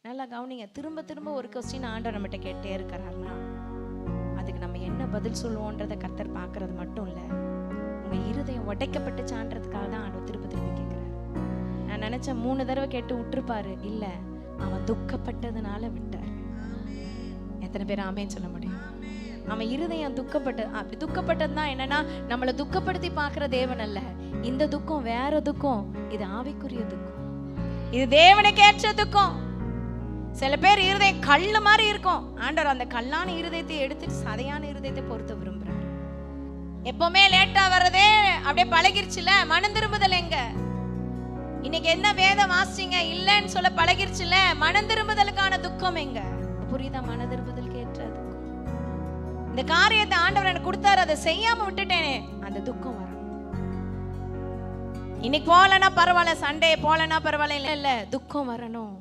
நல்லா கவனிங்க. திரும்ப திரும்ப ஒரு கொஸ்டின் ஆண்டவர் நம்மகிட்ட கேட்டே இருக்கிறாருன்னா அதுக்கு நம்ம என்ன பதில் சொல்லுவோன்றதை கர்த்தர் பார்க்கறது மட்டும் இல்லை, உங்க இருதயம் உடைக்கப்பட்டு சான்றதுக்காக தான் ஆண்டவர் திரும்ப திரும்ப கேட்கிறாரு. நான் நினைச்சேன் 3 தடவை கேட்டு விட்டுருப்பாரு. இல்ல, அவன் துக்கப்பட்டதுனால விட்டார். எத்தனை பேர் ஆமேன்னு சொல்ல முடியும்? அவன் இருதயம் துக்கப்பட்டது. அப்படி துக்கப்பட்டதுதான் என்னன்னா, நம்மளை துக்கப்படுத்தி பார்க்கிற தேவன் அல்ல. இந்த துக்கம் வேற துக்கம். இது ஆவிக்குரிய துக்கம், இது தேவனுக்கு ஏற்ற துக்கம். சில பேர் இருதயம் கல்லு மாதிரி இருக்கும். ஆண்டவர் அந்த கல்லான இருதயத்தை எடுத்துட்டு சதையான இருதயத்தை பொறுத்த விரும்புறாரு. எப்பவுமே லேட்டா வர்றதே அப்படியே பழகிருச்சுல. மனம் திரும்புதல் எங்க? இன்னைக்கு என்ன வேதம் வாசிச்சீங்க இல்லைன்னு சொல்ல பழகிருச்சுல. மனம் திரும்புதலுக்கான துக்கம் எங்க? புரியுதா? மன திரும்புதலுக்கு ஏற்ற துக்கம். இந்த காரியத்தை ஆண்டவர் எனக்கு கொடுத்தாரு, அதை செய்யாம விட்டுட்டேனே, அந்த துக்கம் வரும். இன்னைக்கு போலனா பரவாயில்ல, சண்டே போலனா பரவாயில்ல, இல்ல துக்கம் வரணும்.